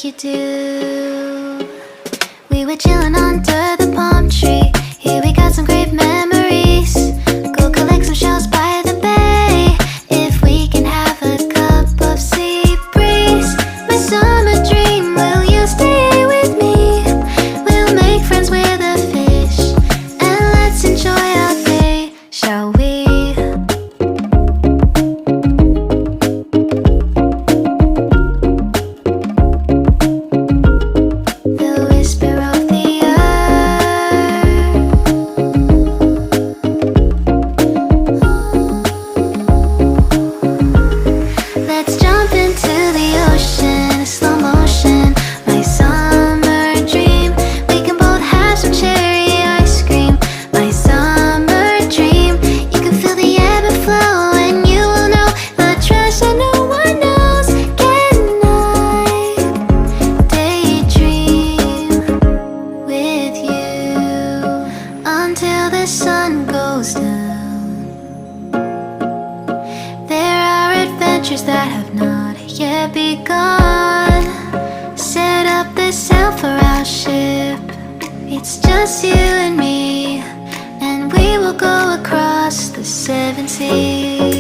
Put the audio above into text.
like you do. We were chilling under the palm tree. Here we got some great memories. Go collect some shells by the bay. If we can have a cup of sea breeze. My summer dream, will you stay with me? We'll make friends with the fish, and let's enjoy our day, shall we? The whisper of the earth. Let's jump into the ocean, slow motion. My summer dream. We can both have some cherry ice cream. My summer dream. You can feel the ebb and flow, and you will know the trust that no one knows. Can I daydream with you until the sun goes down? There are adventures that have not yet begun. Set up the sail for our ship. It's just you and me, and we will go across the seven seas.